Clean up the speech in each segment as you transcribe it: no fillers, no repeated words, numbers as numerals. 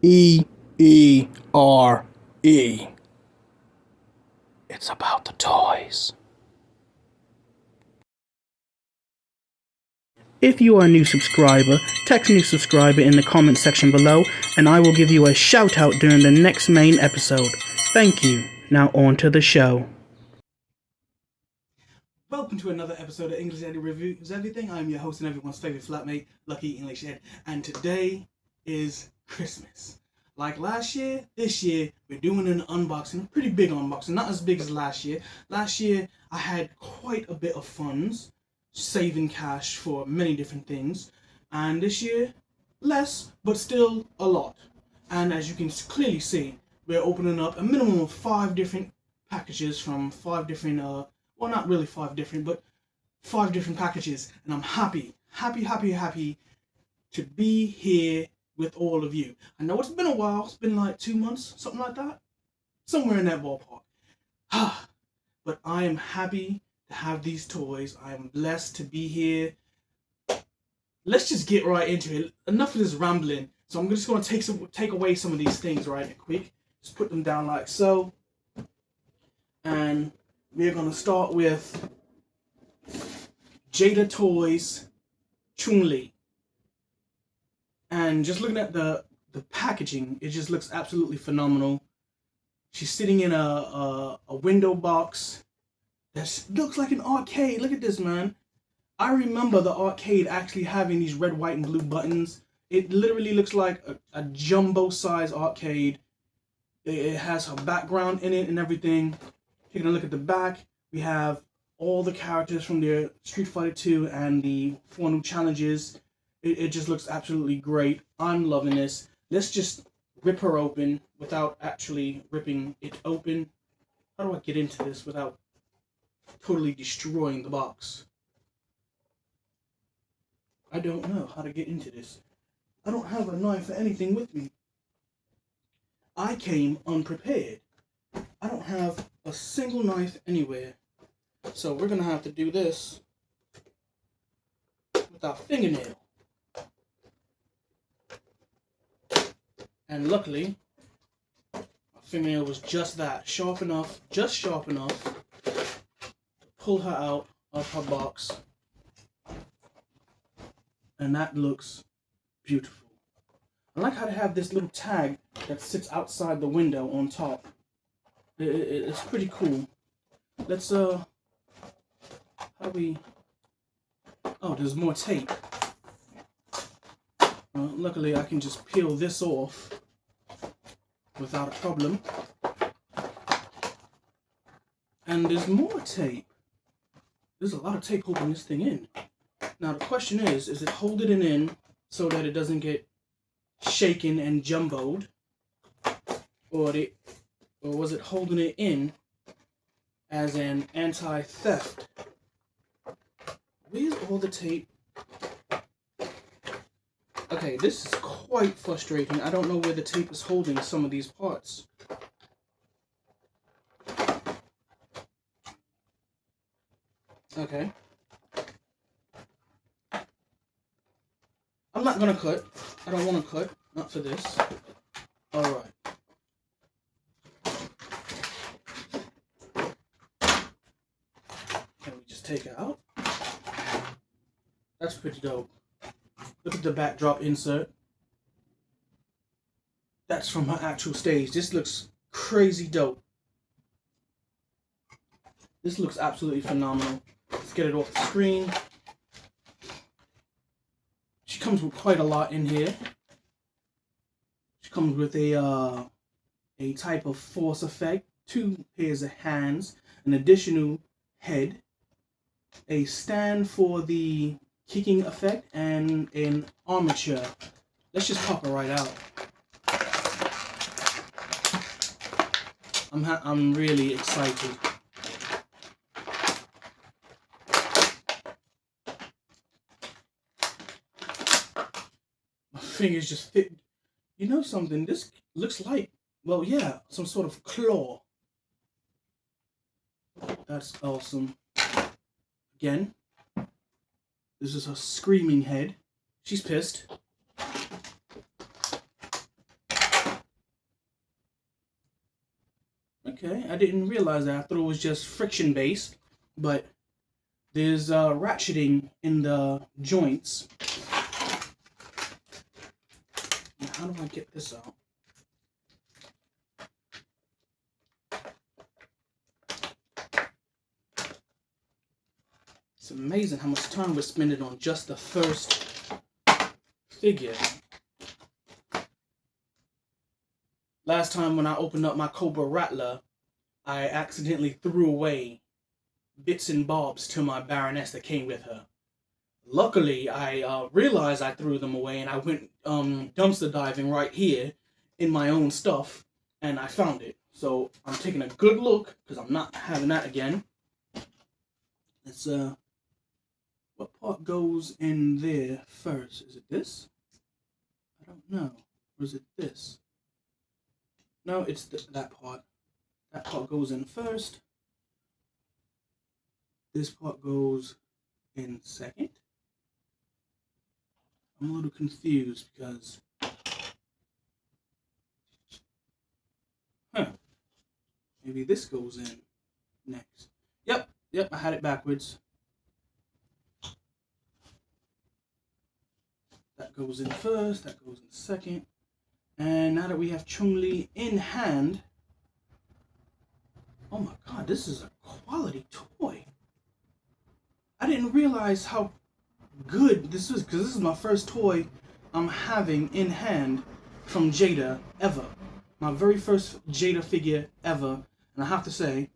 E-E-R-E. It's about the toys. If you are a new subscriber, text new subscriber in the comment section below, and I will give you a shout out during the next main episode. Thank you. Now on to the show. Welcome to another episode of English Eddie Reviews Everything. I'm your host and everyone's favorite flatmate, Lucky English Ed, and today is Christmas. Like last year, this year we're doing an unboxing, a pretty big unboxing, not as big as last year. Last year I had quite a bit of funds, saving cash for many different things, and this year less, but still a lot. And as you can clearly see, we're opening up a minimum of 5 different packages from 5 different well, not really 5 different, but 5 different packages, and I'm happy to be here with all of you. I know it's been a while, it's been like 2 months, something like that, somewhere in that ballpark. But I am happy to have these toys. I am blessed to be here. Let's just get right into it. Enough of this rambling. So I'm just going to take away some of these things right quick. Just put them down like so. And we're going to start with Jada Toys Chun-Li. And just looking at the packaging, it just looks absolutely phenomenal. She's sitting in a window box that looks like an arcade. Look at this, man. I remember the arcade actually having these red, white, and blue buttons. It literally looks like a jumbo-size arcade. It has her background in it and everything. Taking a look at the back, we have all the characters from the Street Fighter 2 and the 4 new challenges. It just looks absolutely great. I'm loving this. Let's just rip her open without actually ripping it open. How do I get into this without totally destroying the box? I don't know how to get into this. I don't have a knife or anything with me. I came unprepared. I don't have a single knife anywhere. So we're going to have to do this with our fingernail. And luckily, my fingernail was just that, sharp enough, just sharp enough to pull her out of her box. And that looks beautiful. I like how they have this little tag that sits outside the window on top. It's pretty cool. Let's, how do we... Oh, there's more tape. Luckily, I can just peel this off without a problem. And there's more tape. There's a lot of tape holding this thing in. Now, the question is it holding it in so that it doesn't get shaken and jumboed? Or was it holding it in as an anti-theft? Where's all the tape? Okay, this is quite frustrating. I don't know where the tape is holding some of these parts. Okay. I'm not gonna cut. I don't want to cut. Not for this. Alright. Can we just take it out? That's pretty dope. Look at the backdrop insert. That's from her actual stage. This looks crazy dope. This looks absolutely phenomenal. Let's get it off the screen. She comes with quite a lot in here. She comes with a type of force effect, 2 pairs of hands, an additional head, a stand for the kicking effect, and an armature. Let's just pop her right out. I'm really excited. My fingers just fit. You know something? This looks like, well, yeah, some sort of claw. That's awesome. Again, this is her screaming head. She's pissed. Okay, I didn't realize that. I thought it was just friction based, but there's ratcheting in the joints. Now, how do I get this out? It's amazing how much time we're spending on just the first figure. Last time when I opened up my Cobra Rattler, I accidentally threw away bits and bobs to my Baroness that came with her. Luckily, I realized I threw them away, and I went dumpster diving right here in my own stuff, and I found it. So I'm taking a good look, because I'm not having that again. It's, what part goes in there first? Is it this? I don't know. Or is it this? No, it's that part. That part goes in first. This part goes in second. I'm a little confused because... maybe this goes in next. Yep, I had it backwards. That goes in first, that goes in second. And now that we have Chun-Li in hand, oh my god, this is a quality toy. I didn't realize how good this is, because this is my first toy I'm having in hand from Jada ever. My very first Jada figure ever. And I have to say,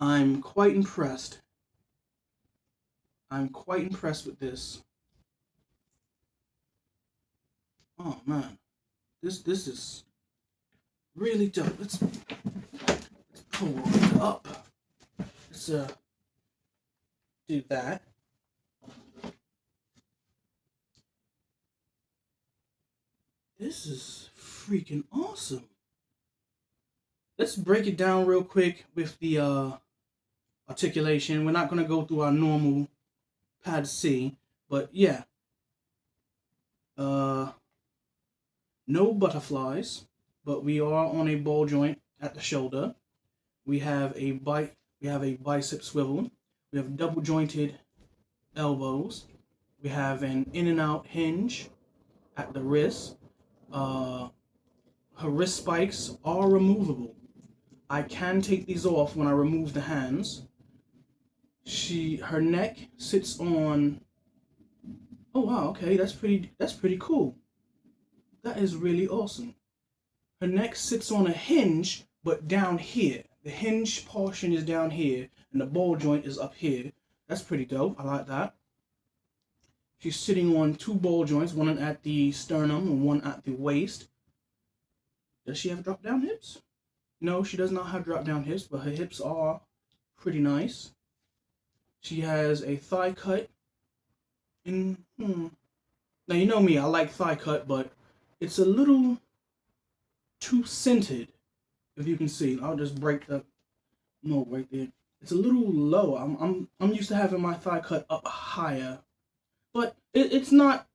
I'm quite impressed. I'm quite impressed with this. Oh man, this is really dope. Let's pull it up. Let's do that. This is freaking awesome. Let's break it down real quick with the articulation. We're not gonna go through our normal pad C, but yeah. No butterflies, but we are on a ball joint at the shoulder. We have a bicep swivel. We have double jointed elbows. We have an in and out hinge at the wrist. Her wrist spikes are removable. I can take these off when I remove the hands. Her neck sits on... oh wow, okay, that's pretty cool. That is really awesome. Her neck sits on a hinge, but down here. The hinge portion is down here, and the ball joint is up here. That's pretty dope. I like that. She's sitting on two ball joints, one at the sternum and one at the waist. Does she have drop-down hips? No, she does not have drop-down hips, but her hips are pretty nice. She has a thigh cut. Now, you know me, I like thigh cut, but it's a little too centered, if you can see. I'll just break the mold right there. It's a little low. I'm used to having my thigh cut up higher, but it's not.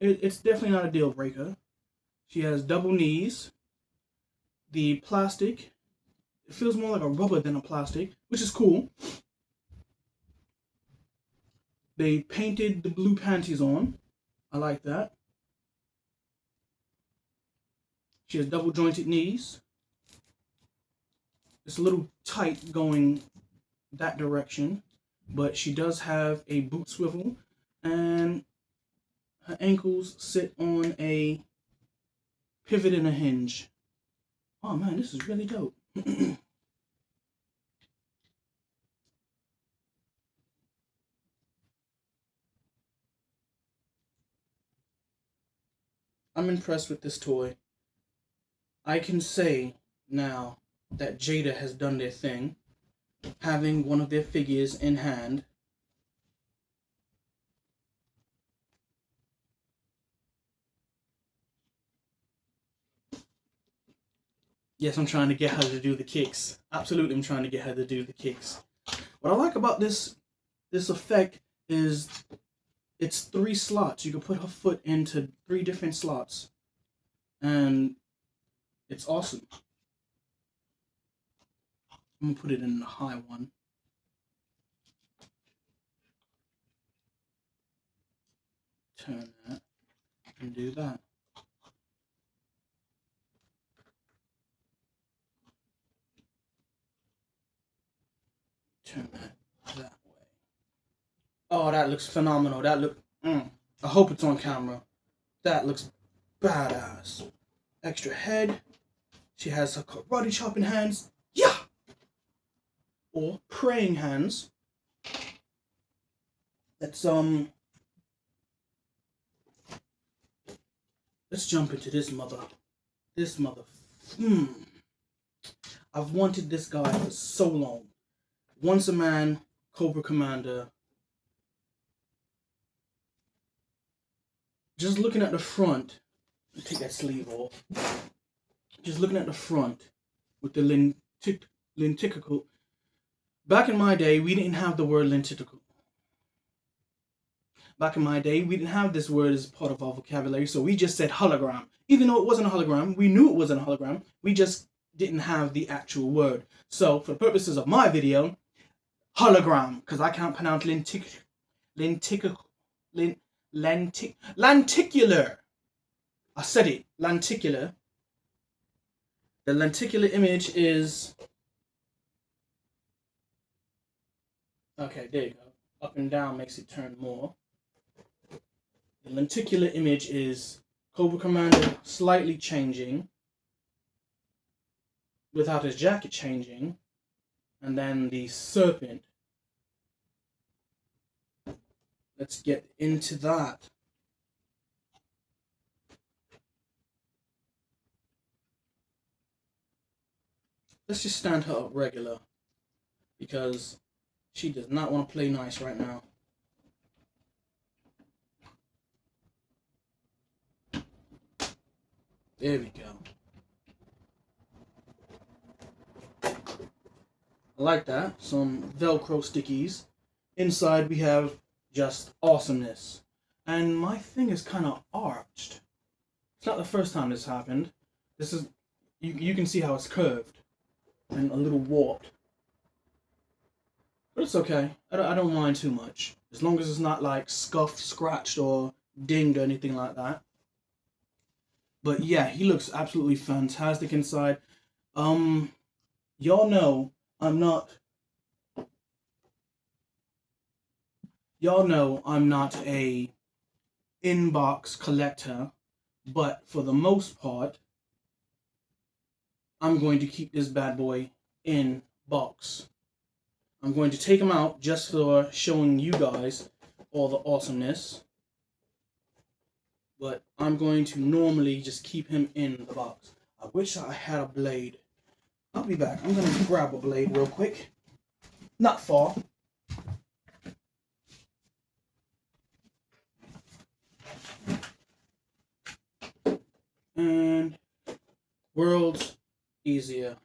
It's definitely not a deal breaker. She has double knees. The plastic, it feels more like a rubber than a plastic, which is cool. They painted the blue panties on. I like that. She has double jointed knees. It's a little tight going that direction, but she does have a boot swivel, and her ankles sit on a pivot and a hinge. Oh man, this is really dope. I'm impressed with this toy. I can say now that Jada has done their thing, having one of their figures in hand. Yes, I'm trying to get her to do the kicks. Absolutely, I'm trying to get her to do the kicks. What I like about this effect is it's 3 slots. You can put her foot into 3 different slots, and it's awesome. I'm gonna put it in the high one. Turn that and do that. Turn that way. Oh, that looks phenomenal. That look. I hope it's on camera. That looks badass. Extra head. She has her karate chopping hands. Yeah. Or praying hands. Let's jump into this mother. I've wanted this guy for so long. Once a man, Cobra Commander. Just looking at the front, take that sleeve off. Just looking at the front with the lenticular. Back in my day, we didn't have the word lenticular. Back in my day, we didn't have this word as part of our vocabulary, so we just said hologram. Even though it wasn't a hologram, we knew it wasn't a hologram, we just didn't have the actual word. So, for the purposes of my video, hologram, because I can't pronounce lenticular. I said it, lenticular. The lenticular image is... Okay, there you go. Up and down makes it turn more. The lenticular image is Cobra Commander slightly changing without his jacket changing, and then the serpent. Let's get into that. Let's just stand her up regular, because she does not want to play nice right now. There we go. I like that. Some Velcro stickies. Inside we have just awesomeness. And my thing is kind of arched. It's not the first time this happened. This is, you can see how it's curved and a little warped. But it's okay. I don't mind too much. As long as it's not like scuffed, scratched, or dinged or anything like that. But yeah, he looks absolutely fantastic inside. Y'all know I'm not a inbox collector, but for the most part, I'm going to keep this bad boy in box. I'm going to take him out just for showing you guys all the awesomeness. But I'm going to normally just keep him in the box. I wish I had a blade. I'll be back. I'm going to grab a blade real quick. Not far. And world's easier.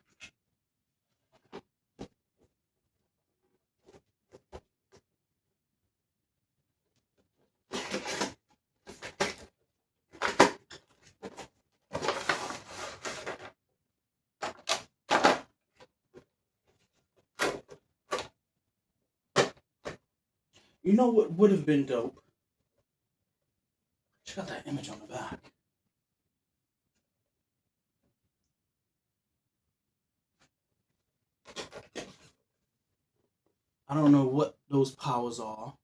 You know what would have been dope? Check out that image on the back. I don't know what those powers are,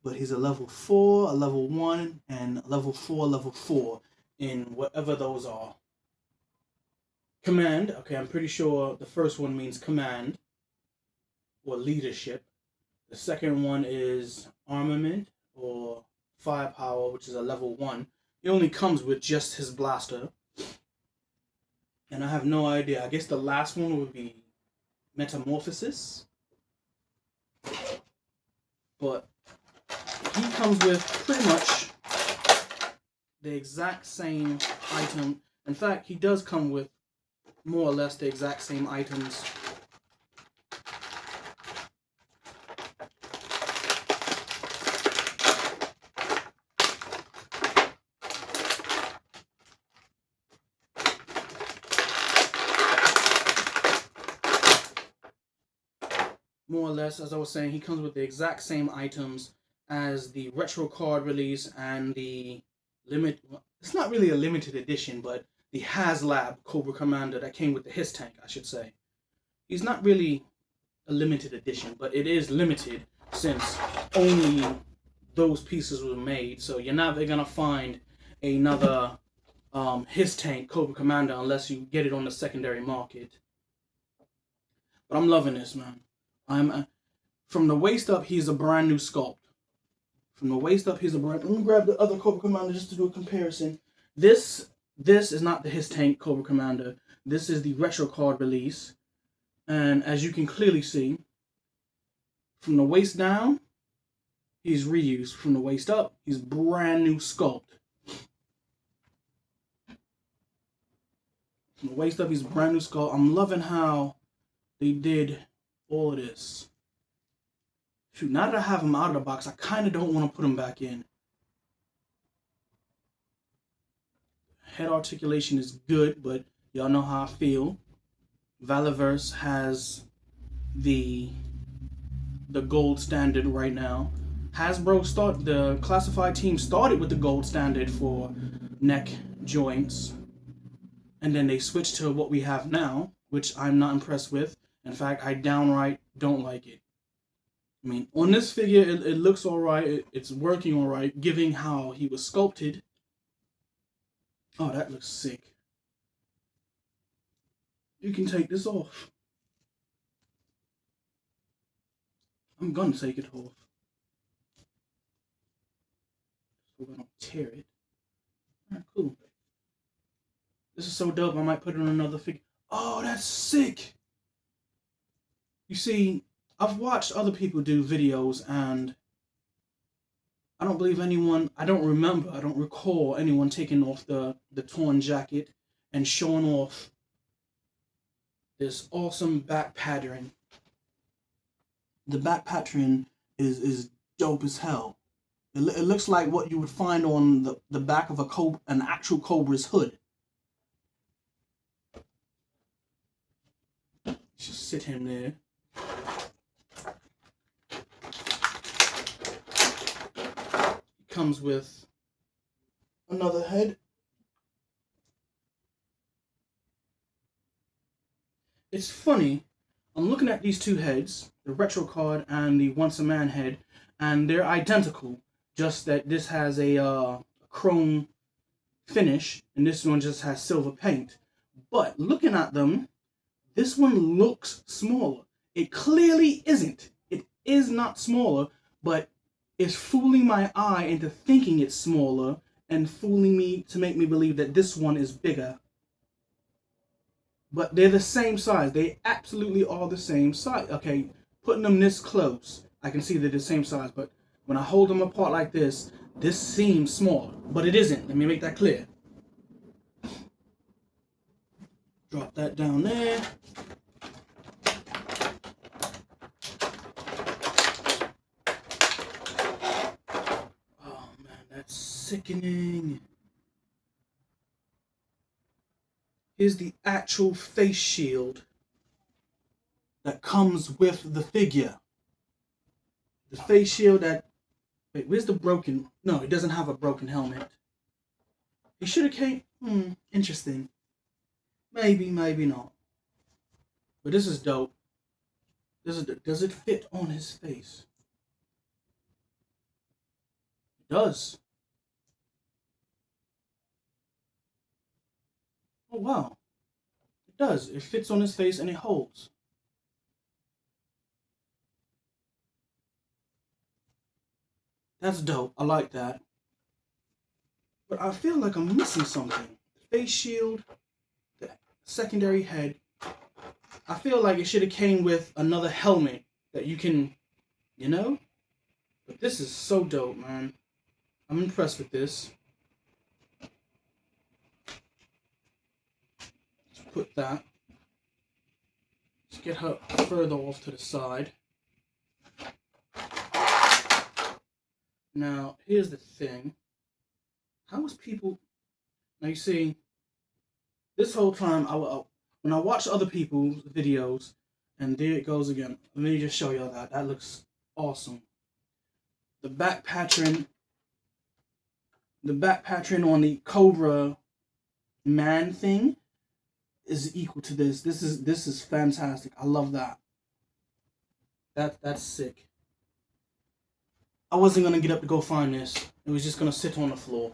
but he's a level 4, a level 1, and level 4 in whatever those are. Command, okay, I'm pretty sure the first one means command or leadership. The second one is armament or firepower, which is a level 1. It only comes with just his blaster. And I have no idea. I guess the last one would be metamorphosis. But he comes with pretty much the exact same item. In fact, he does come with more or less the exact same items. more or less, as I was saying, he comes with the exact same items as the retro card release and the limit. It's not really a limited edition, but the HasLab Cobra Commander that came with the His tank, I should say. He's not really a limited edition, but it is limited since only those pieces were made. So you're not gonna find another His tank Cobra Commander unless you get it on the secondary market. But I'm loving this, man. I'm from the waist up, he's a brand new sculpt. From the waist up, he's a brand. Let me grab the other Cobra Commander just to do a comparison. This is not the His tank Cobra Commander. This is the retro card release, and as you can clearly see, from the waist down, he's reused. From the waist up, he's brand new sculpt. From the waist up, he's brand new sculpt. I'm loving how they did all of this. Shoot, now that I have him out of the box, I kind of don't want to put him back in. Head articulation is good, but y'all know how I feel. Valiverse has the gold standard right now. The classified team started with the gold standard for neck joints, and then they switched to what we have now, which I'm not impressed with. In fact, I downright don't like it. I mean, on this figure, it looks alright. It's working alright, given how he was sculpted. Oh, that looks sick. You can take this off. I'm gonna take it off. So I don't tear it. Alright, cool. This is so dope, I might put it on another figure. Oh, that's sick! You see, I've watched other people do videos, and I don't recall anyone taking off the torn jacket and showing off this awesome back pattern. The back pattern is dope as hell. It looks like what you would find on the back of an actual Cobra's hood. Just sit him there. Comes with another head. It's funny, I'm looking at these two heads, the retro card and the Once a Man head, and they're identical, just that this has a chrome finish and this one just has silver paint. But looking at them, this one looks smaller. It clearly isn't. It is not smaller, but it's fooling my eye into thinking it's smaller and fooling me to make me believe that this one is bigger. But they're the same size. They absolutely are the same size. Okay, putting them this close, I can see they're the same size, but when I hold them apart like this seems smaller, but it isn't. Let me make that clear. Drop that down there. Sickening. Here's the actual face shield that comes with the figure. The face shield that... Wait, where's the broken... No, it doesn't have a broken helmet. He should have came... interesting. Maybe, maybe not. But this is dope. Does it fit on his face? It does. Oh, wow. It does. It fits on his face and it holds. That's dope. I like that. But I feel like I'm missing something. The face shield, the secondary head. I feel like it should have came with another helmet that you can, you know? But this is so dope, man. I'm impressed with this. Put that. Let's get her further off to the side. Now, here's the thing. How was people... Now, you see, this whole time, when I watch other people's videos, And there it goes again. Let me just show y'all that. That looks awesome. The back pattern on the Cobra man thing is equal to this. This is fantastic. I love that. That's sick. I wasn't gonna get up to go find this. It was just gonna sit on the floor.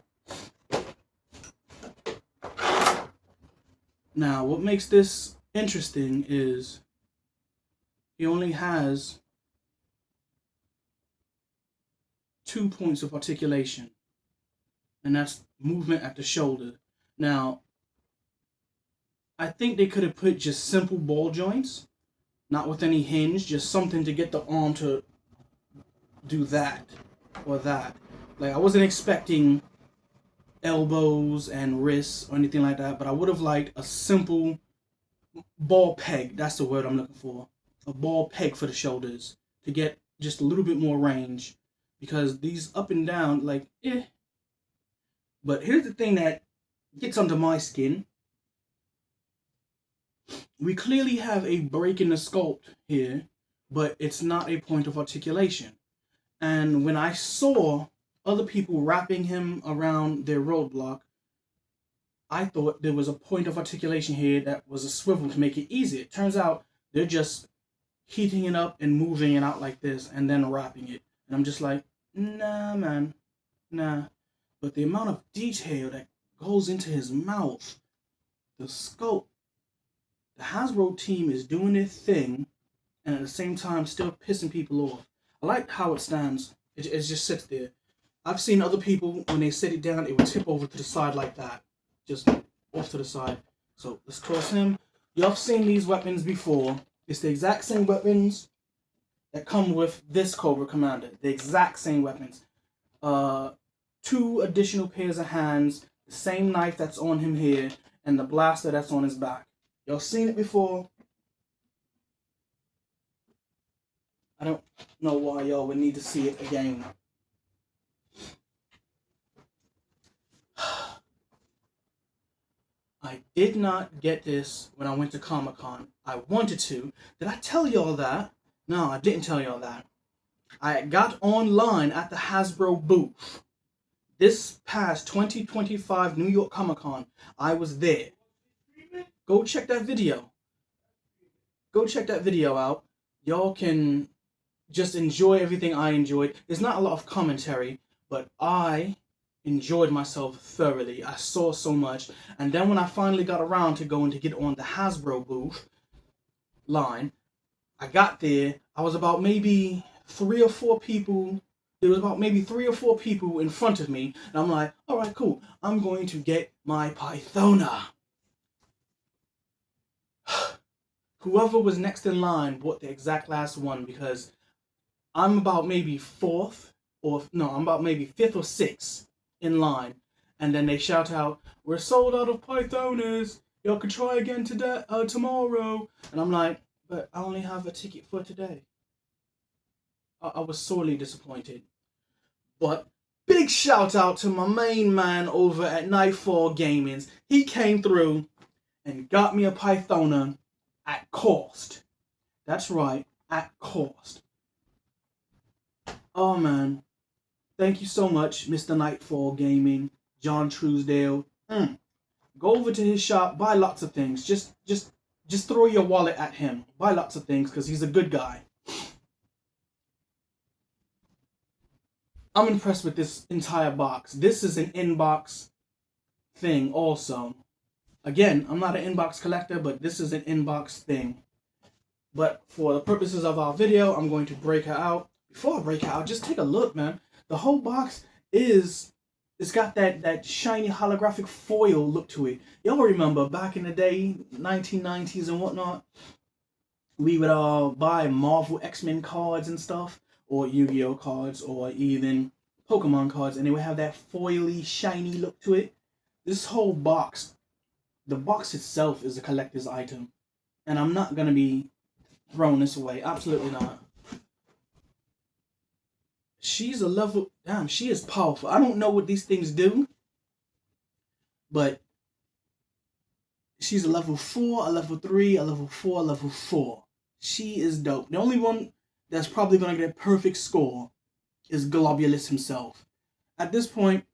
Now, what makes this interesting is he only has 2 points of articulation, and that's movement at the shoulder. Now, I think they could have put just simple ball joints, not with any hinge, just something to get the arm to do that or that. Like, I wasn't expecting elbows and wrists or anything like that, but I would have liked a simple ball peg. That's the word I'm looking for. A ball peg for the shoulders to get just a little bit more range, because these up and down, like, eh. But here's the thing that gets under my skin. We clearly have a break in the sculpt here, but it's not a point of articulation. And when I saw other people wrapping him around their roadblock, I thought there was a point of articulation here that was a swivel to make it easy. It turns out they're just heating it up and moving it out like this and then wrapping it. And I'm just like, nah, man, nah. But the amount of detail that goes into his mouth, the sculpt, the Hasbro team is doing their thing and at the same time still pissing people off. I like how it stands. It just sits there. I've seen other people, when they sit it down, it would tip over to the side like that. Just off to the side. So let's toss him. Y'all have seen these weapons before. It's the exact same weapons that come with this Cobra Commander. The exact same weapons. 2 additional pairs of hands. The same knife that's on him here. And the blaster that's on his back. Y'all seen it before. I don't know why y'all would need to see it again. I did not get this when I went to Comic-Con. I wanted to. Did I tell y'all that? No, I didn't tell y'all that. I got online at the Hasbro booth. This past 2025 New York Comic-Con, I was there. Go check that video. Go check that video out. Y'all can just enjoy everything I enjoyed. There's not a lot of commentary, but I enjoyed myself thoroughly. I saw so much. And then when I finally got around to going to get on the Hasbro booth line, I got there. I was about maybe 3 or 4 people. There was about maybe 3 or 4 people in front of me. And I'm like, all right, cool. I'm going to get my Pythona. Whoever was next in line bought the exact last one, because I'm about maybe 4th, or no, I'm about maybe 5th or 6th in line. And then they shout out, we're sold out of Pythonas. Y'all can try again today, tomorrow. And I'm like, but I only have a ticket for today. I was sorely disappointed. But big shout out to my main man over at Nightfall Gamings. He came through and got me a Pythona at cost. That's right, at cost. Oh man, thank you so much, Mr. Nightfall Gaming, John Truesdale. Go over to his shop, buy lots of things. Just throw your wallet at him. Buy lots of things, because he's a good guy. I'm impressed with this entire box. This is an inbox thing also. Again, I'm not an inbox collector, but this is an inbox thing. But for the purposes of our video, I'm going to break her out. Before I break her out, just take a look, man. The whole box it's got that shiny holographic foil look to it. Y'all remember back in the day, 1990s and whatnot, we would buy Marvel X-Men cards and stuff, or Yu-Gi-Oh cards, or even Pokemon cards, and they would have that foily, shiny look to it. This whole box, the box itself is a collector's item, and I'm not going to be throwing this away. Absolutely not. She's a level... Damn, she is powerful. I don't know what these things do, but she's a level 4, a level 3, a level 4, a level 4. She is dope. The only one that's probably gonna get a perfect score is Globulus himself. At this point,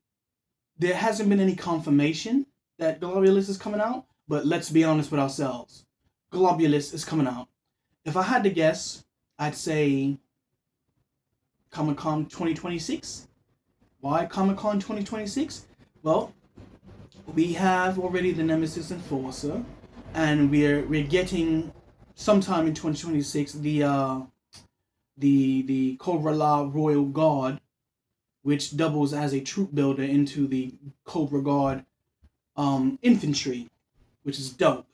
there hasn't been any confirmation that Globulus is coming out, but let's be honest with ourselves. Globulus is coming out. If I had to guess, I'd say Comic-Con 2026. Why Comic-Con 2026? Well, we have already the Nemesis Enforcer, and we're getting sometime in 2026 the Cobra La Royal Guard, which doubles as a troop builder into the Cobra Guard infantry, which is dope.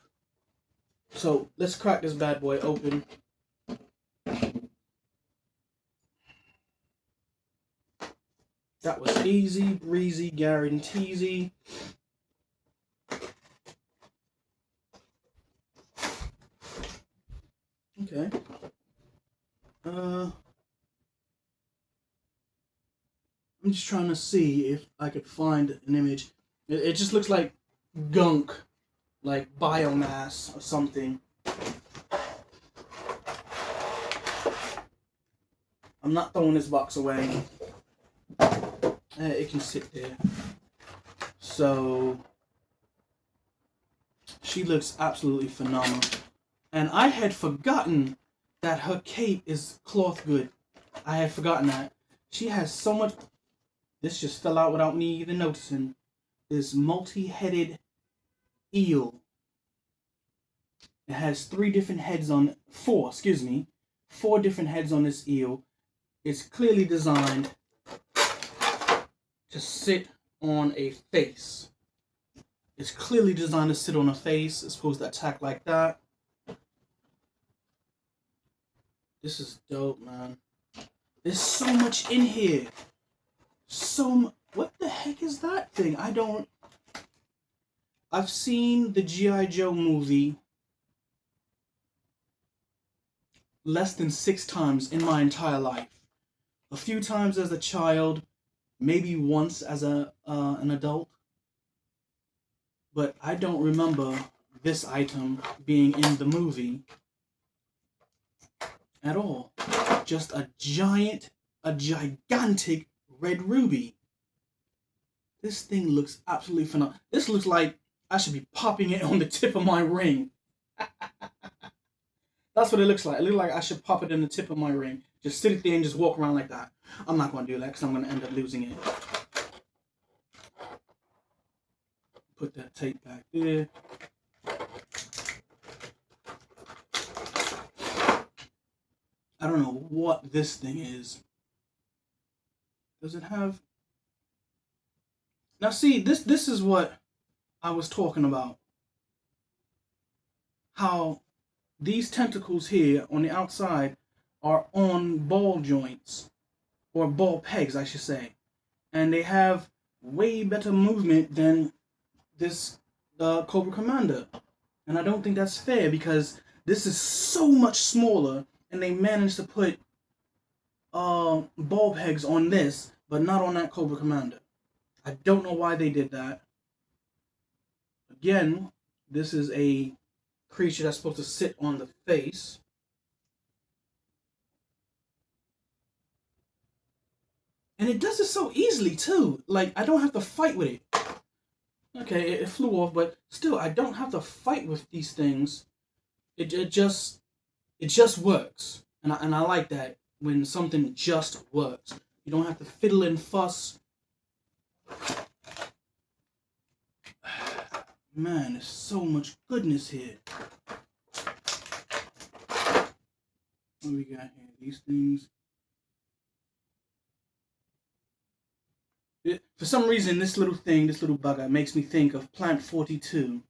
So let's crack this bad boy open. That was easy breezy, guaranteesy. Okay. I'm just trying to see if I could find an image. It just looks like gunk, like biomass or something. I'm not throwing this box away. It can sit there. So she looks absolutely phenomenal. And I had forgotten that her cape is cloth good. I had forgotten that. She has so much. This just fell out without me even noticing. This multi-headed eel. It has 4 different heads on this eel. It's clearly designed to sit on a face. It's clearly designed to sit on a face. It's supposed to attack like that. This is dope, man. There's so much in here. What the heck is that thing? I've seen the G.I. Joe movie less than 6 times in my entire life. A few times as a child, maybe once as an adult. But I don't remember this item being in the movie at all. Just a gigantic red ruby. This thing looks absolutely phenomenal. This looks like I should be popping it on the tip of my ring. That's what it looks like. It looks like I should pop it in the tip of my ring. Just sit it there and just walk around like that. I'm not going to do that because I'm going to end up losing it. Put that tape back there. I don't know what this thing is. Does it have... Now see, this is what I was talking about. How these tentacles here on the outside are on ball joints. Or ball pegs, I should say. And they have way better movement than this Cobra Commander. And I don't think that's fair because this is so much smaller and they managed to put ball pegs on this, but not on that Cobra Commander. I don't know why they did that. Again, this is a creature that's supposed to sit on the face. And it does it so easily too. Like, I don't have to fight with it. Okay, it flew off, but still, I don't have to fight with these things. It just works. And I like that when something just works. You don't have to fiddle and fuss. Man, there's so much goodness here. What do we got here? These things. For some reason, this little bugger, makes me think of Plant 42.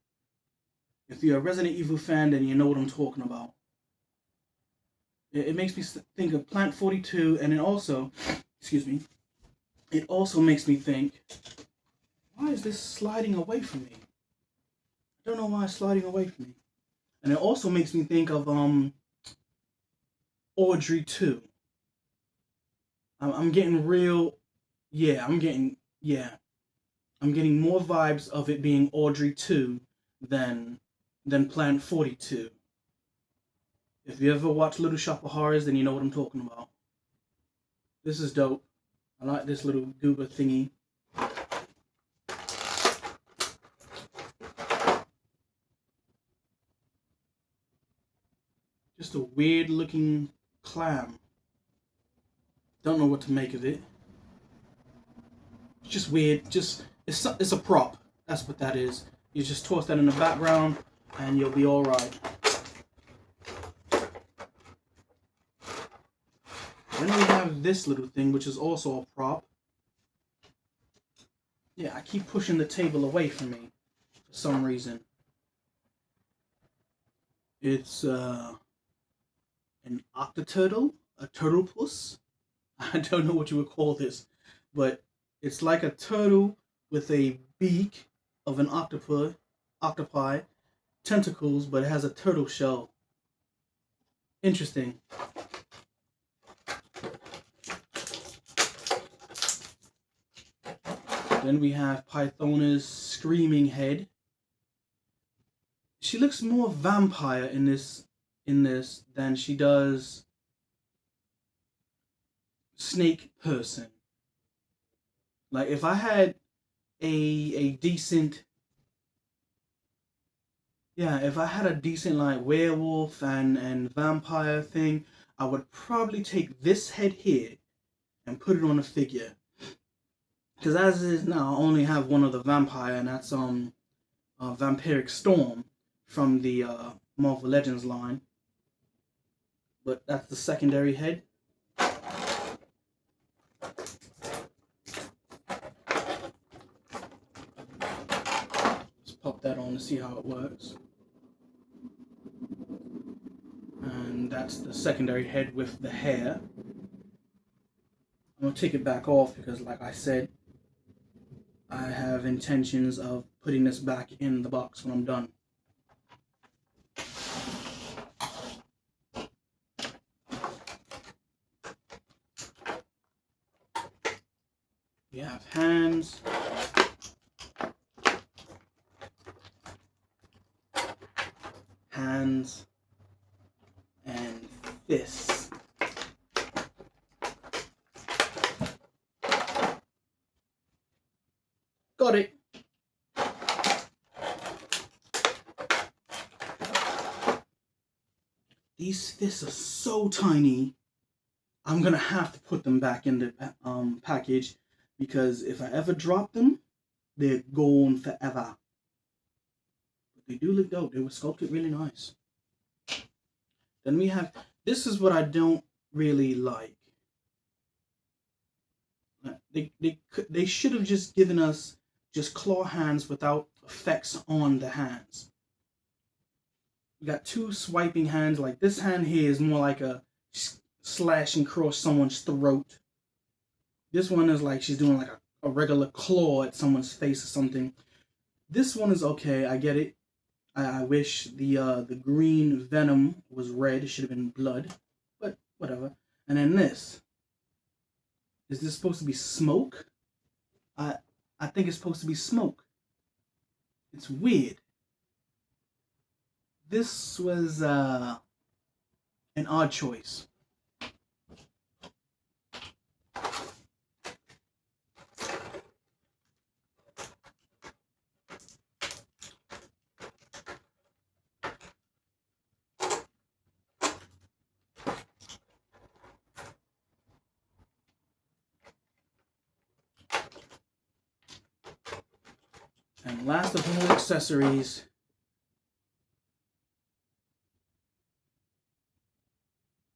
If you're a Resident Evil fan, then you know what I'm talking about. It makes me think of Plant 42, and it also, it also makes me think, why is this sliding away from me? I don't know why it's sliding away from me. And it also makes me think of Audrey 2. I'm getting real... I'm getting more vibes of it being Audrey 2 than Plant 42. If you ever watch Little Shop of Horrors, then you know what I'm talking about. This is dope. I like this little goober thingy. Just a weird looking clam. Don't know what to make of it. It's just weird. It's a prop. That's what that is. You just toss that in the background and you'll be alright. Then we have this little thing, which is also a prop. Yeah, I keep pushing the table away from me for some reason. It's an octoturtle, a turtlepus. I don't know what you would call this, but it's like a turtle with a beak of an octopi, tentacles, but it has a turtle shell. Interesting. Then we have Pythona's screaming head. She looks more vampire in this than she does snake person. Like if I had a decent if I had a decent like werewolf and vampire thing, I would probably take this head here and put it on a figure. Because as it is now, I only have one of the vampire, and that's Vampiric Storm from the Marvel Legends line. But that's the secondary head. Let's pop that on to see how it works. And that's the secondary head with the hair. I'm going to take it back off because, like I said, I have intentions of putting this back in the box when I'm done. We have hands. Hands. And fists. Got it. These fists are so tiny. I'm gonna have to put them back in the package because if I ever drop them, they're gone forever. But they do look dope. They were sculpted really nice. Then we have, this is what I don't really like. They should have just given us just claw hands without effects on the hands. We got two swiping hands. Like this hand here is more like a slash and across someone's throat. This one is like she's doing like a regular claw at someone's face or something. This one is okay. I get it. I wish the green venom was red. It should have been blood, but whatever. And then this. Is this supposed to be smoke? I think it's supposed to be smoke. It's weird. This was an odd choice. And last of all accessories,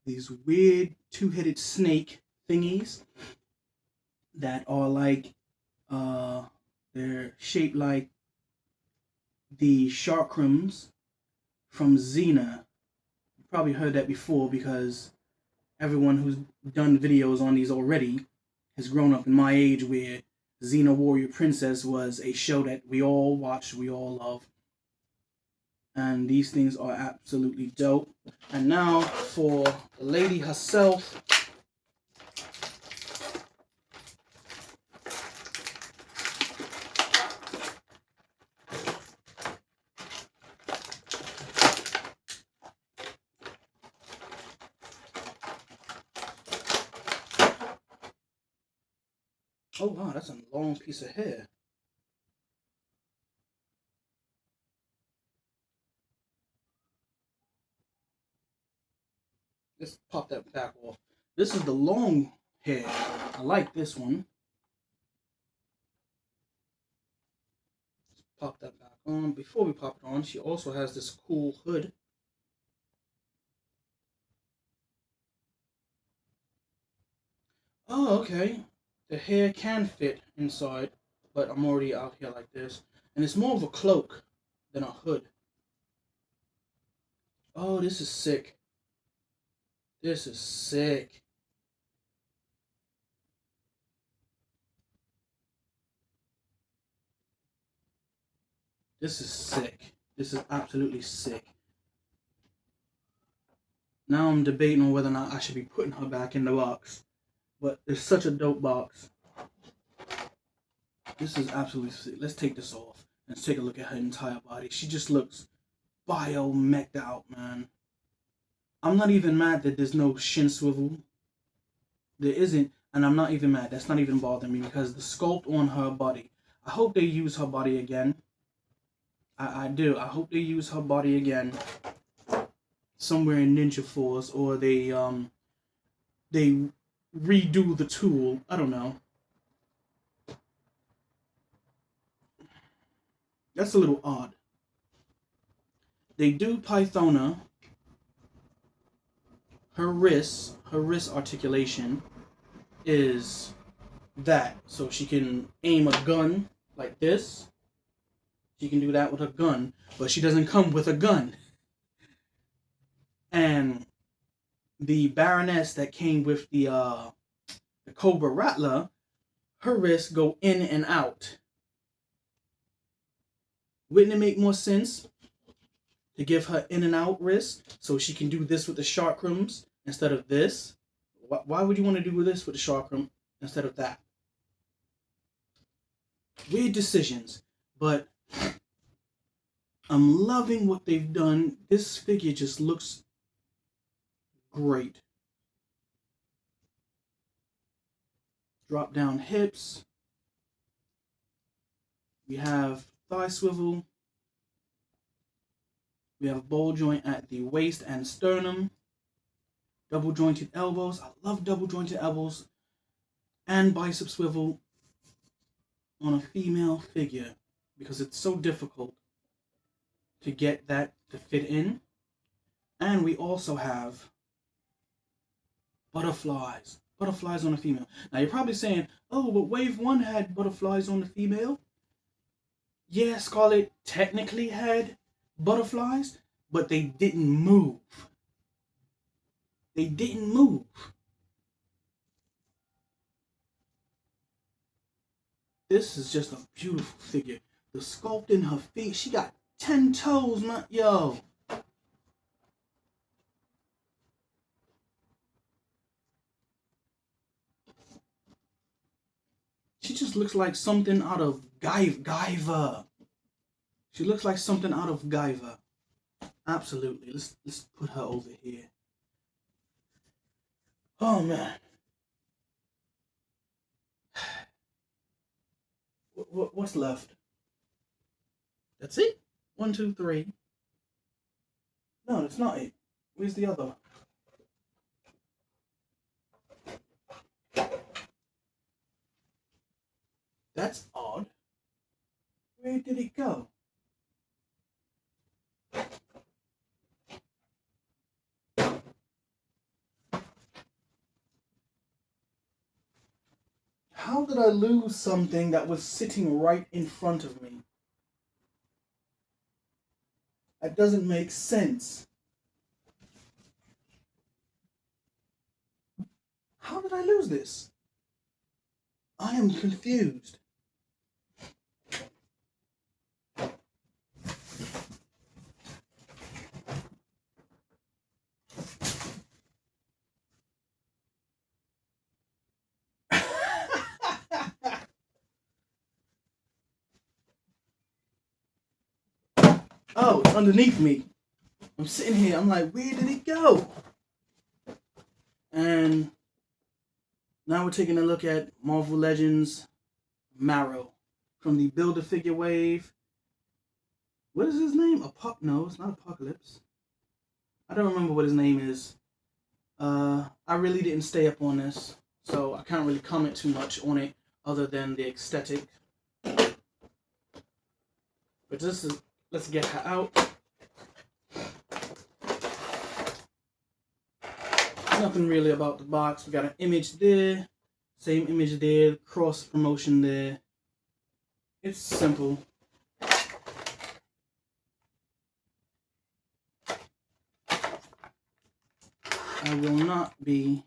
these weird two-headed snake thingies that are like, they're shaped like the Sharkrams from Xena. You probably heard that before because everyone who's done videos on these already has grown up in my age where Xena Warrior Princess was a show that we all watched, we all love. And these things are absolutely dope. And now for the lady herself. Oh wow, that's a long piece of hair. Let's pop that back off. This is the long hair. I like this one. Pop that back on. Before we pop it on, she also has this cool hood. Oh, okay. The hair can fit inside, but I'm already out here like this. And it's more of a cloak than a hood. Oh, this is sick. This is sick. This is sick. This is absolutely sick. Now I'm debating on whether or not I should be putting her back in the box. But it's such a dope box. This is absolutely sick. Let's take this off and take a look at her entire body. She just looks bio-meched out, man. I'm not even mad that there's no shin swivel. There isn't, and I'm not even mad. That's not even bothering me because the sculpt on her body. I hope they use her body again. I do. I hope they use her body again somewhere in Ninja Force, or they redo the tool. I don't know. That's a little odd. They do Pythona. Her wrist articulation is that. So she can aim a gun like this. She can do that with a gun, but she doesn't come with a gun. And the Baroness that came with the Cobra Rattler, her wrists go in and out. Wouldn't it make more sense to give her in and out wrist so she can do this with the chakrams instead of this? Why would you want to do this with the chakram instead of that? Weird decisions, but I'm loving what they've done. This figure just looks great. Drop down hips. We have thigh swivel. We have ball joint at the waist and sternum. Double jointed elbows. I love double jointed elbows. And bicep swivel on a female figure because it's so difficult to get that to fit in. And we also have butterflies. Butterflies on a female. Now you're probably saying, oh, but Wave 1 had butterflies on the female. Yeah, Scarlet technically had butterflies, but they didn't move. They didn't move. This is just a beautiful figure. The sculpt in her feet, she got 10 toes, man. Yo. She just looks like something out of Guyver. She looks like something out of Guyver. Absolutely. Let's put her over here. Oh man. What's left? That's it? 1, 2, 3. No, that's not it. Where's the other? That's odd. Where did it go? How did I lose something that was sitting right in front of me? That doesn't make sense. How did I lose this? I am confused. Oh, it's underneath me. I'm sitting here. I'm like, where did it go? And Now we're taking a look at Marvel Legends Marrow from the Build-A-Figure wave. What is his name? No, it's not Apocalypse. I don't remember what his name is. I really didn't stay up on this, so I can't really comment too much on it other than the aesthetic. But this is, let's get her out. Nothing really about the box. We got an image there, same image there, cross promotion there. It's simple. I will not be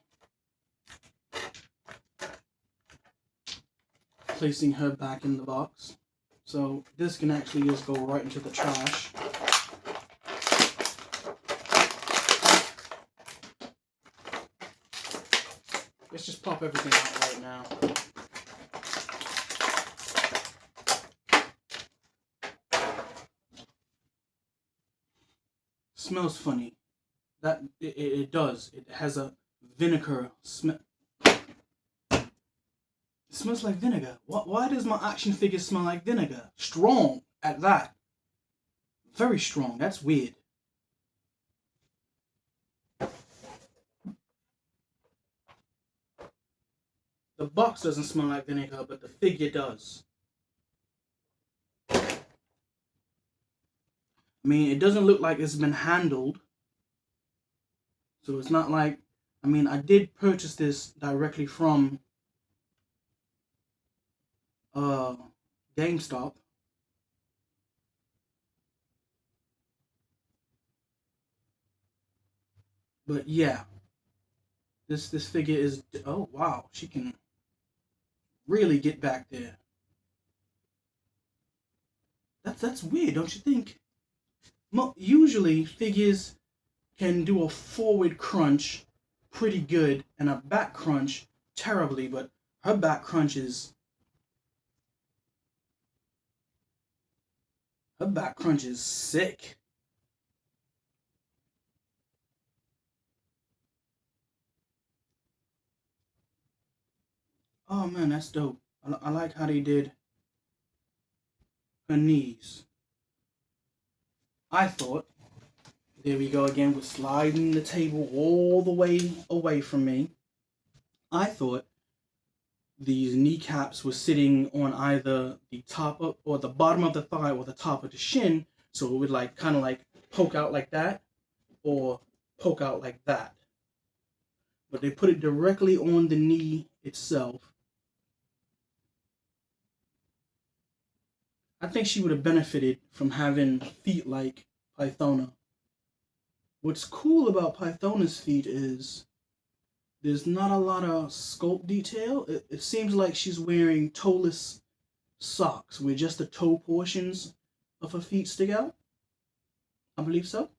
placing her back in the box. So this can actually just go right into the trash. Let's just pop everything out right now. Smells funny. That it does. It has a vinegar smell. It smells like vinegar. Why does my action figure smell like vinegar? Strong at that. Very strong. That's weird. The box doesn't smell like vinegar, but the figure does. I mean, it doesn't look like it's been handled. So it's not like, I mean, I did purchase this directly from GameStop. But yeah, this figure is, oh wow, she can really get back there. That's weird, don't you think? Usually figures can do a forward crunch pretty good and a back crunch terribly, but her back crunch is sick. Oh man, that's dope. I like how they did her knees. I thought, there we go again, we're sliding the table all the way away from me. I thought these kneecaps were sitting on either the top of, or the bottom of the thigh or the top of the shin, so it would like kind of like poke out like that or poke out like that. But they put it directly on the knee itself. I think she would have benefited from having feet like Pythona. What's cool about Pythona's feet is there's not a lot of sculpt detail. It seems like she's wearing toeless socks where just the toe portions of her feet stick out. I believe so.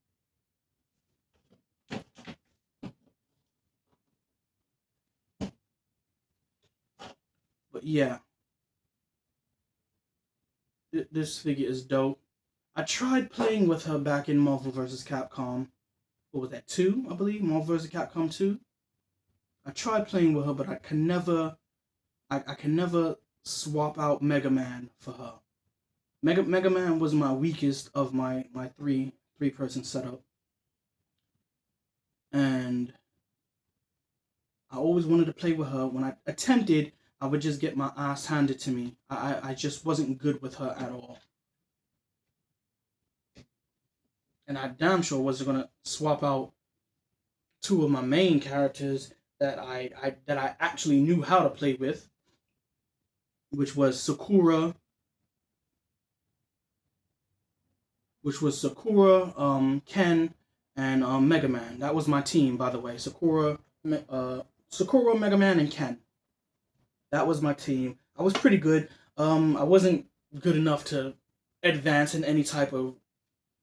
But yeah, this figure is dope. I tried playing with her back in Marvel vs. Capcom. What was that, 2, I believe? Marvel vs. Capcom 2. I tried playing with her, but I can never swap out Mega Man for her. Mega Man was my weakest of my three-person setup. And I always wanted to play with her. When I attempted, I would just get my ass handed to me. I just wasn't good with her at all. And I damn sure wasn't gonna swap out 2 of my main characters that I actually knew how to play with, which was Sakura, Ken, and Mega Man. That was my team, by the way. Sakura, Mega Man, and Ken. That was my team. I was pretty good. I wasn't good enough to advance in any type of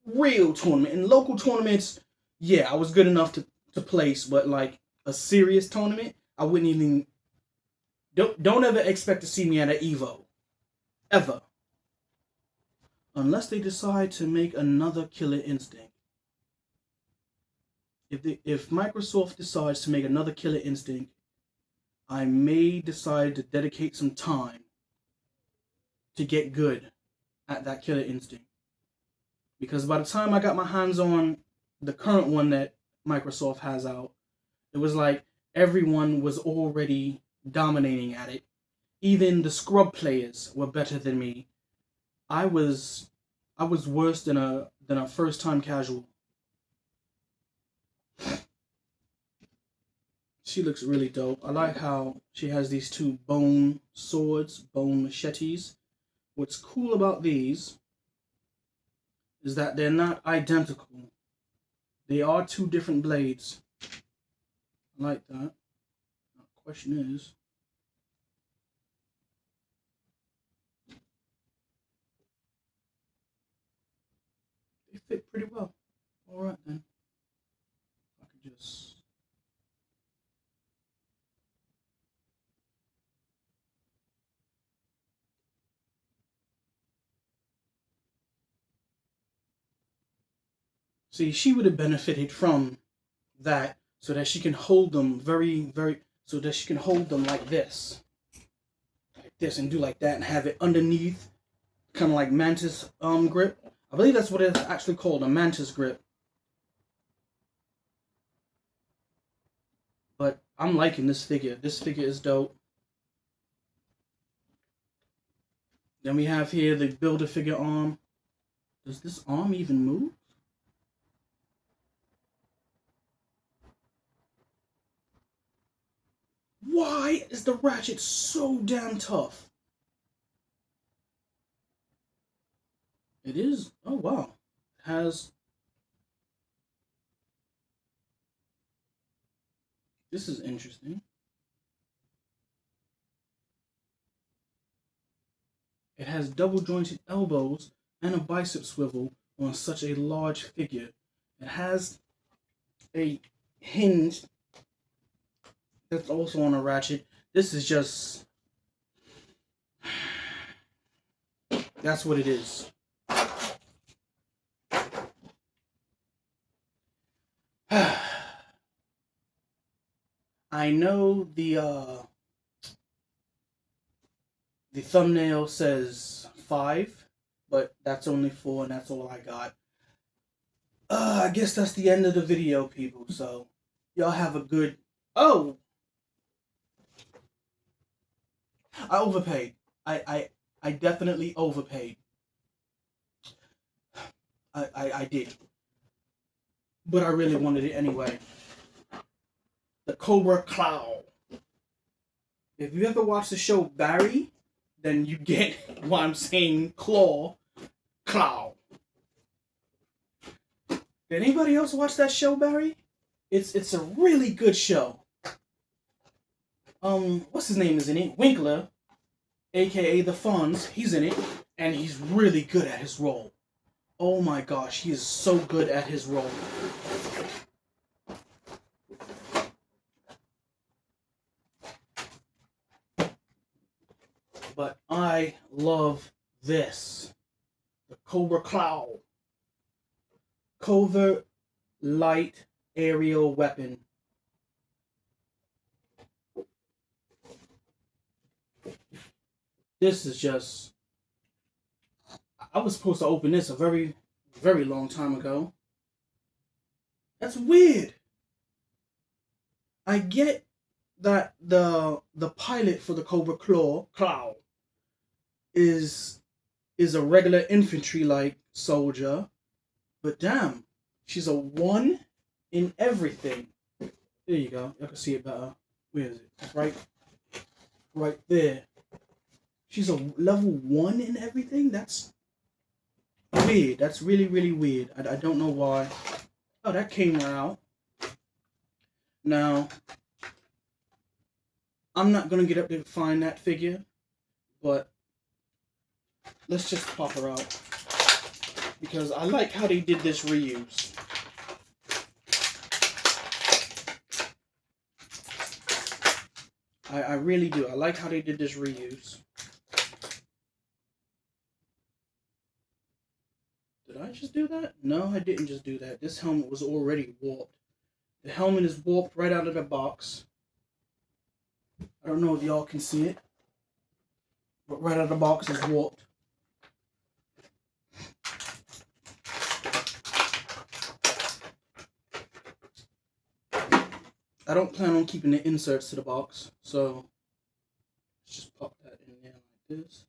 real tournament. In local tournaments, yeah, I was good enough to place, but like a serious tournament, I wouldn't even. Don't ever expect to see me at an Evo, ever, unless they decide to make another Killer Instinct. If Microsoft decides to make another Killer Instinct, I may decide to dedicate some time to get good at that Killer Instinct. Because by the time I got my hands on the current one that Microsoft has out, it was like everyone was already dominating at it. Even the scrub players were better than me. I was worse than a first time casual. She looks really dope. I like how she has these two bone swords, bone machetes. What's cool about these is that they're not identical. They are two different blades. I like that. The question is, they fit pretty well. Alright then. I could just... See, she would have benefited from that so that she can hold them so that she can hold them like this. Like this and do like that and have it underneath, kind of like mantis grip. I believe that's what it's actually called, a mantis grip. But I'm liking this figure. This figure is dope. Then we have here the Build-A-Figure arm. Does this arm even move? Why is the ratchet so damn tough? It is. Oh wow. It has. This is interesting. It has double jointed elbows and a bicep swivel on such a large figure. It has a hinge that's also on a ratchet. This is just... That's what it is. I know the thumbnail says 5, but that's only 4 and that's all I got. I guess that's the end of the video, people. So y'all have a good... Oh! I overpaid. I definitely overpaid. I did. But I really wanted it anyway. The Cobra Claw. If you ever watched the show Barry, then you get why I'm saying claw. Did anybody else watch that show, Barry? It's a really good show. What's his name is in it? Winkler, aka the Fonz. He's in it, and he's really good at his role. Oh my gosh, he is so good at his role. But I love this. The Cobra Claw. Covert light aerial weapon. This is just... I was supposed to open this a very, very long time ago. That's weird. I get that the pilot for the Cobra Claw is a regular infantry like soldier, but damn, she's a 1 in everything. There you go. I can see it better. Where is it? Right there. She's a level 1 in everything? That's weird. That's really, really weird. I don't know why. Oh, that came right out. Now, I'm not going to get up there to find that figure, but let's just pop her out. Because I like how they did this reuse. I really do. I like how they did this reuse. Did I just do that? No, I didn't just do that. This helmet was already warped. The helmet is warped right out of the box. I don't know if y'all can see it, but right out of the box is warped. I don't plan on keeping the inserts to the box, so let's just pop that in there like this.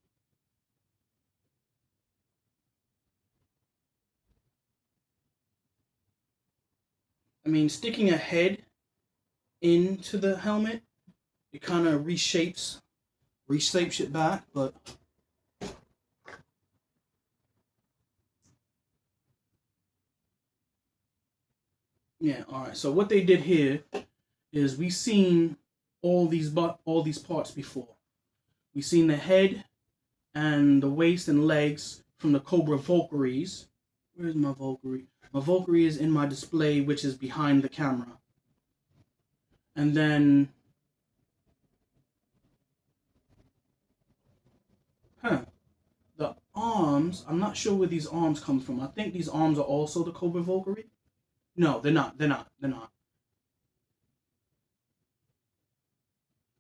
I mean, sticking a head into the helmet, it kind of reshapes it back, but yeah, all right. So what they did here is we seen all these parts before. We seen the head and the waist and legs from the Cobra Valkyries. Where's my Valkyrie? My Valkyrie is in my display, which is behind the camera. And then, the arms, I'm not sure where these arms come from. I think these arms are also the Cobra Valkyrie. No, they're not.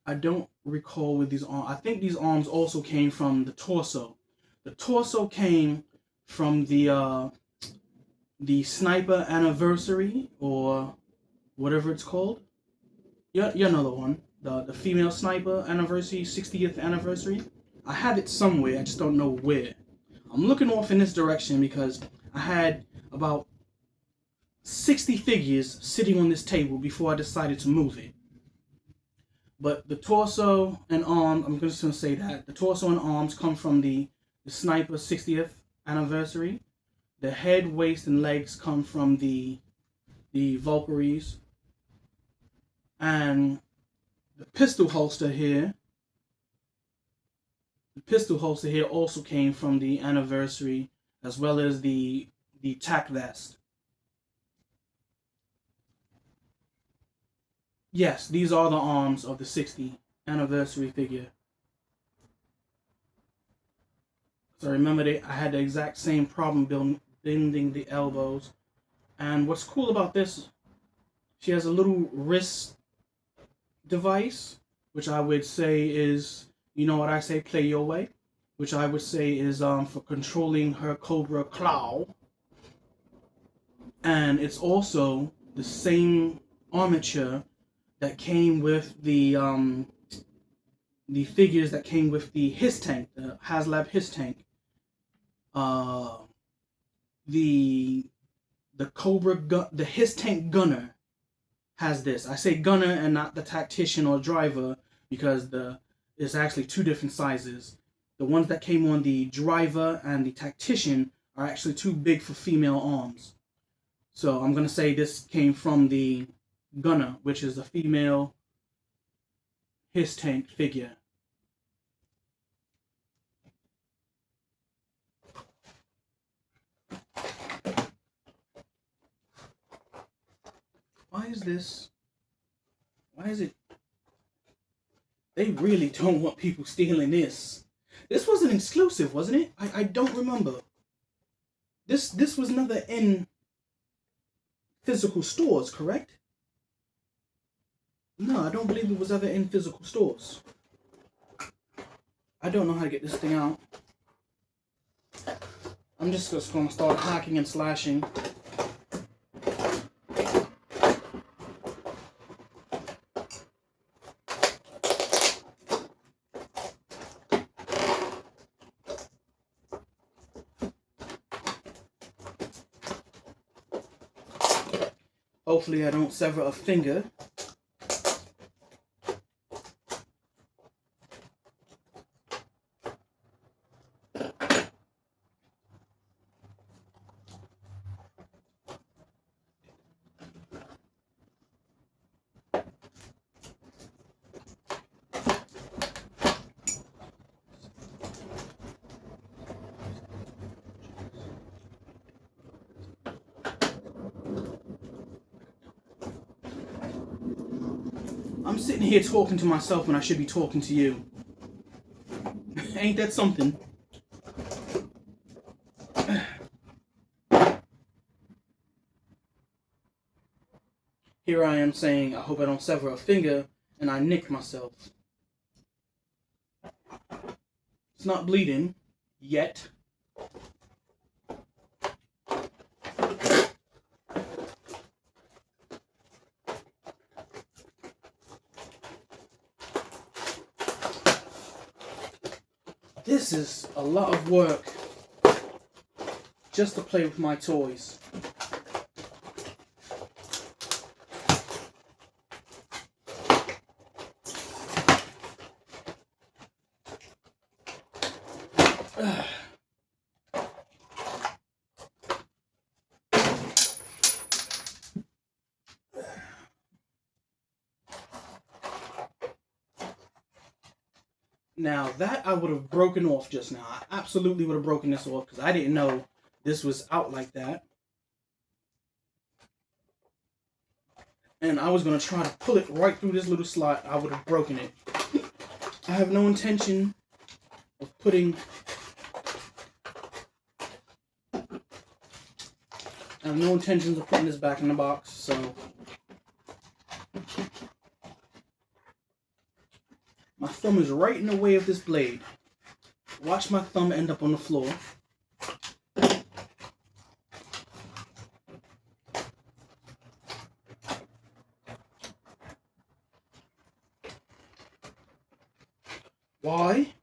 I don't recall where these arms. I think these arms also came from the torso. The torso came from the sniper anniversary, or whatever it's called. Yeah, another one. The female sniper anniversary, 60th anniversary. I have it somewhere, I just don't know where. I'm looking off in this direction because I had about 60 figures sitting on this table before I decided to move it. But the torso and arm, I'm just going to say that. The torso and arms come from the sniper 60th anniversary. The head, waist, and legs come from the Valkyries. And the pistol holster here also came from the anniversary, as well as the tack vest. Yes, these are the arms of the 60th anniversary figure. So remember, I had the exact same problem bending the elbows. And what's cool about this, she has a little wrist device, which I would say is, you know what I say, play your way, which I would say is for controlling her Cobra claw. And it's also the same armature that came with the figures that came with the HISS tank, the HasLab HISS tank. The Cobra the HISS tank gunner has this. I say gunner and not the tactician or driver because it's actually two different sizes. The ones that came on the driver and the tactician are actually too big for female arms. So I'm gonna say this came from the gunner, which is a female HISS tank figure. Why is it? They really don't want people stealing this. This wasn't exclusive, wasn't it? I don't remember. This was never in physical stores, correct? No, I don't believe it was ever in physical stores. I don't know how to get this thing out. I'm just going to start hacking and slashing. Hopefully I don't sever a finger. I'm sitting here talking to myself when I should be talking to you. Ain't that something? Here I am saying, I hope I don't sever a finger, and I nick myself. It's not bleeding yet. This is a lot of work just to play with my toys. Now that I would have broken off just now. I absolutely would have broken this off because I didn't know this was out like that. And I was going to try to pull it right through this little slot. I would have broken it. I have no intention of putting... I have no intentions of putting this back in the box, so... My thumb is right in the way of this blade. Watch my thumb end up on the floor. Why?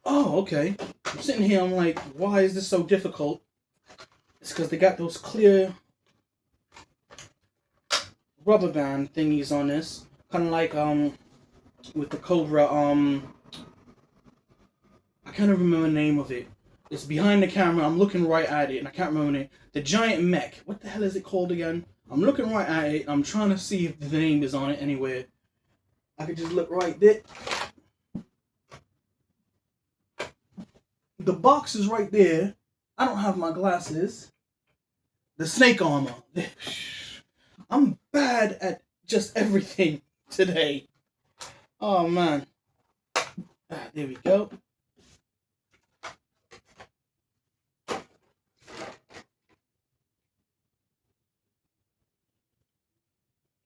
Oh, okay. I'm sitting here, I'm like, why is this so difficult? It's because they got those clear rubber band thingies on this. Kind of like, with the Cobra, I can't remember the name of it. It's behind the camera, I'm looking right at it, and I can't remember the name. The giant mech. What the hell is it called again? I'm looking right at it, I'm trying to see if the name is on it anywhere. I could just look right there. The box is right there. I don't have my glasses. The snake armor. I'm bad at just everything today. Oh, man. There we go.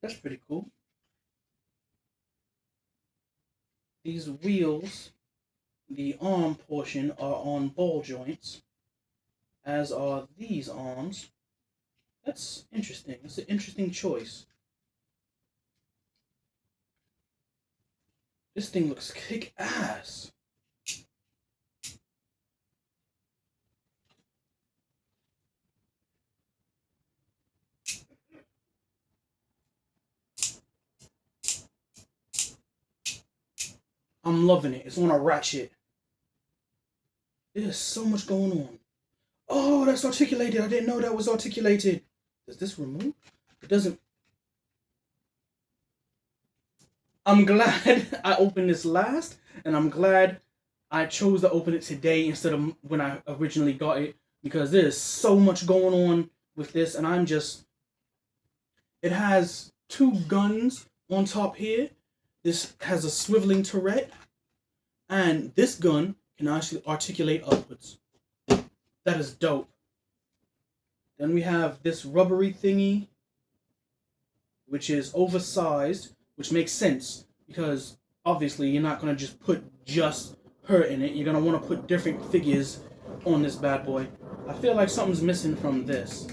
That's pretty cool. These wheels, the arm portion, are on ball joints, as are these arms. That's interesting. That's an interesting choice. This thing looks kick-ass. I'm loving it. It's on a ratchet. There's so much going on. Oh, that's articulated. I didn't know that was articulated. Does this remove? It doesn't. I'm glad I opened this last, and I'm glad I chose to open it today instead of when I originally got it, because there's so much going on with this, and I'm just... It has two guns on top here. This has a swiveling turret, and this gun can actually articulate upwards. That is dope. Then we have this rubbery thingy, which is oversized, which makes sense because obviously you're not going to just put just her in it. You're going to want to put different figures on this bad boy. I feel like something's missing from this.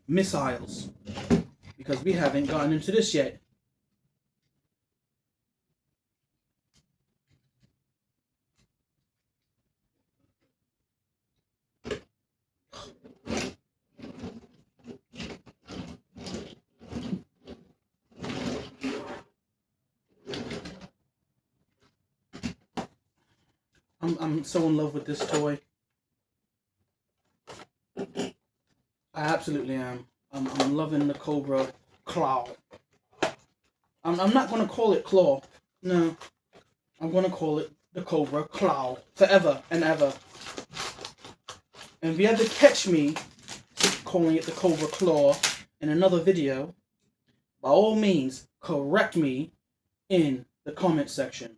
Missiles. Because we haven't gotten into this yet. I'm so in love with this toy. I absolutely am. I'm loving the Cobra Claw. I'm not going to call it Claw. No. I'm going to call it the Cobra Claw. Forever and ever. And if you ever catch me calling it the Cobra Claw in another video, by all means, correct me in the comment section.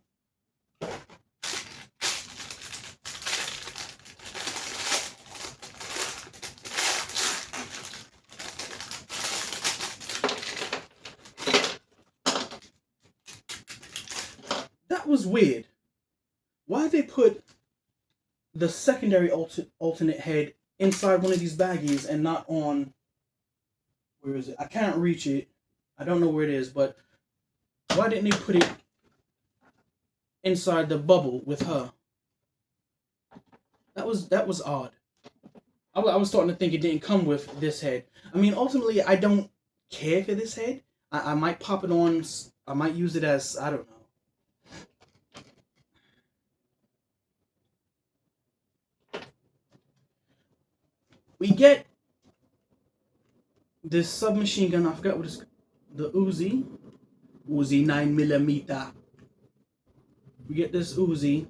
That was weird. Why did they put the secondary alternate head inside one of these baggies and not on... Where is it? I can't reach it. I don't know where it is, but why didn't they put it inside the bubble with her? That was odd. I was starting to think it didn't come with this head. I mean, ultimately, I don't care for this head. I might pop it on. I might use it as, I don't know. We get this submachine gun. I forgot what it's... The Uzi 9mm. We get this Uzi.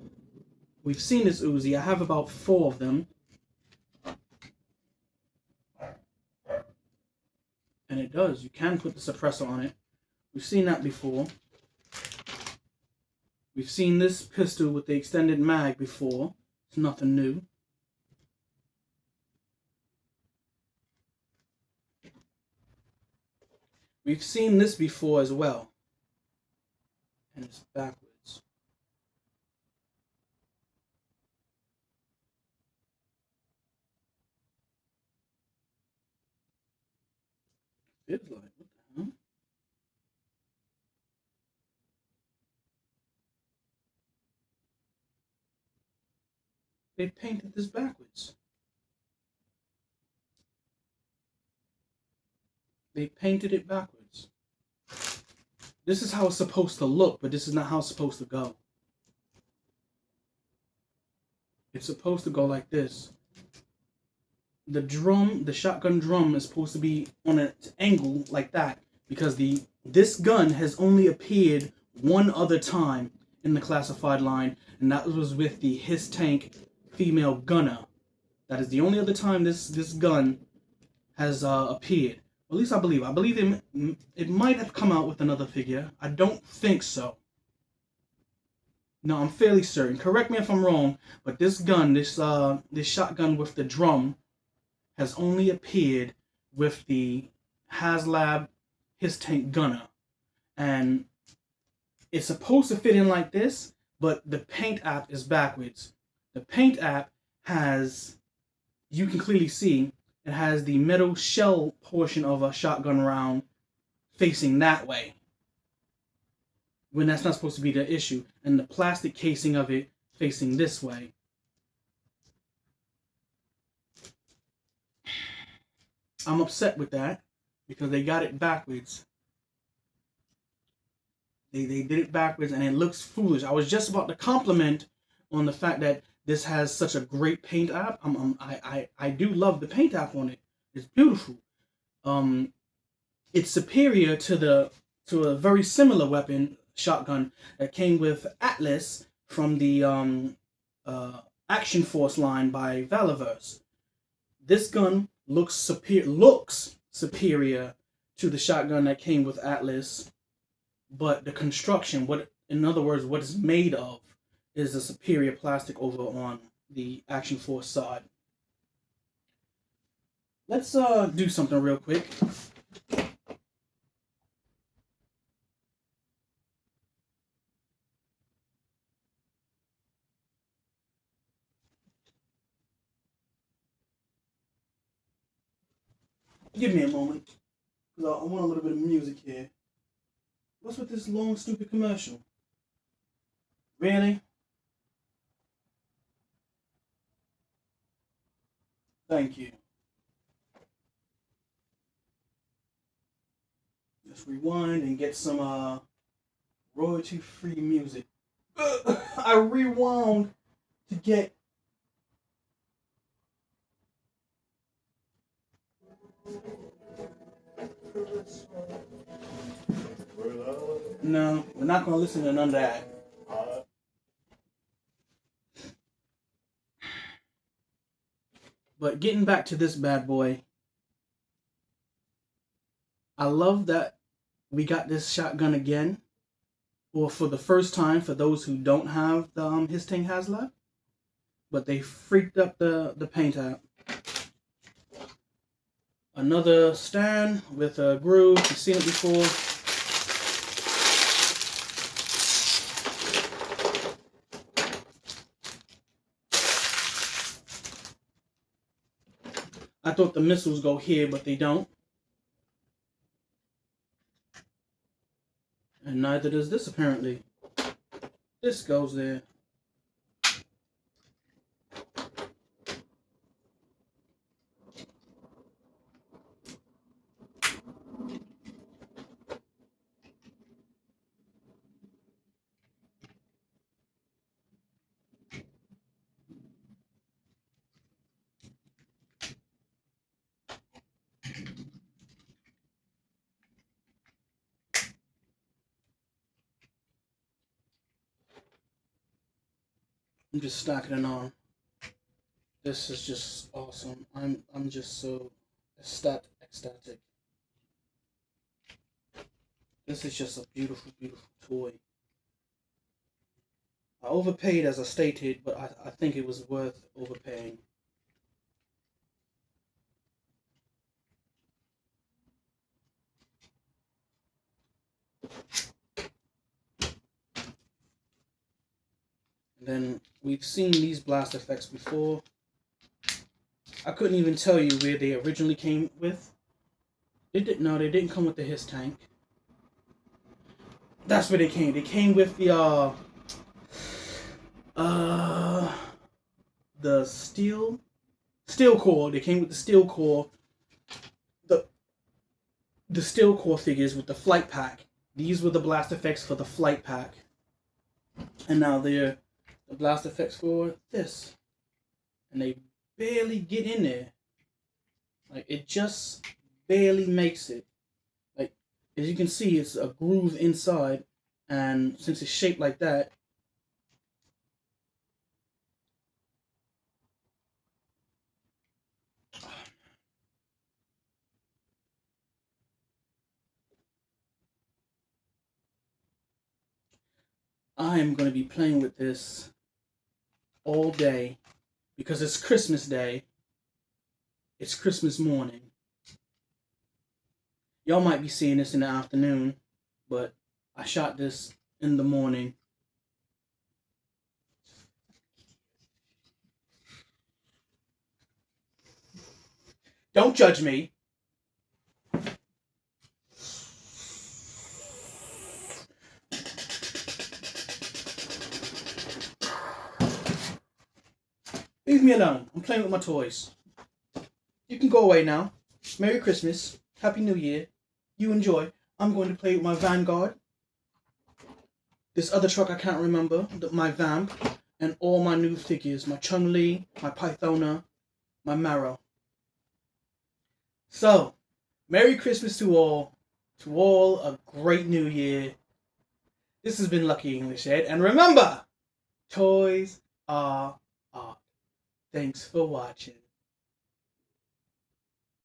We've seen this Uzi. I have about 4 of them. And it does. You can put the suppressor on it. We've seen that before. We've seen this pistol with the extended mag before. It's nothing new. We've seen this before as well. And it's backwards. It's like, what the hell? They painted this backwards. They painted it backwards. This is how it's supposed to look, but this is not how it's supposed to go. It's supposed to go like this. The drum, the shotgun drum, is supposed to be on an angle like that because this gun has only appeared one other time in the classified line, and that was with the His Tank female gunner. That is the only other time this gun has appeared. At least I believe. I believe it might have come out with another figure. I don't think so. No, I'm fairly certain. Correct me if I'm wrong, but this gun, this shotgun with the drum, has only appeared with the HasLab His Tank gunner, and it's supposed to fit in like this, but the paint app is backwards. The paint app has, you can clearly see, it has the metal shell portion of a shotgun round facing that way, when that's not supposed to be the issue, and the plastic casing of it facing this way. I'm upset with that because they got it backwards. They did it backwards and it looks foolish. I was just about to compliment on the fact that this has such a great paint app. I do love the paint app on it. It's beautiful. It's superior to a very similar weapon, shotgun, that came with Atlas from the Action Force line by Valiverse. This gun looks superior to the shotgun that came with Atlas, but the construction, in other words, what it's made of, is a superior plastic over on the Action Force side. Let's do something real quick. Give me a moment, because I want a little bit of music here. What's with this long, stupid commercial? Really? Thank you. Let's rewind and get some royalty-free music. I rewound to get... No, we're not going to listen to none of that. But getting back to this bad boy, I love that we got this shotgun again, or for the first time for those who don't have the His Tank HasLab, but they freaked up the paint app. Another stand with a groove. You've seen it before. thought the missiles go here, but they don't. And neither does this, apparently. This goes there. I'm just stacking it on. This is just awesome. I'm just so ecstatic. This is just a beautiful, beautiful toy. I overpaid, as I stated, but I think it was worth overpaying. And then we've seen these blast effects before. I couldn't even tell you where they originally came with. They didn't come with the Hiss tank. That's where they came. They came with the steel core. They came with the steel core. The steel core figures with the flight pack. These were the blast effects for the flight pack. And now they're the blast effects for this. And they barely get in there. Like, it just barely makes it. Like, as you can see, it's a groove inside. And since it's shaped like that, I am going to be playing with this all day because it's Christmas Day. It's Christmas morning. Y'all might be seeing this in the afternoon, but I shot this in the morning. Don't judge me. Leave me alone. I'm playing with my toys. You can go away now. Merry Christmas. Happy New Year. You enjoy. I'm going to play with my Vanguard. This other truck I can't remember. My Vamp. And all my new figures. My Chun-Li. My Pythona. My Marrow. So, Merry Christmas to all. To all, a great New Year. This has been Lucky English Ed. And remember, toys are art. Thanks for watching.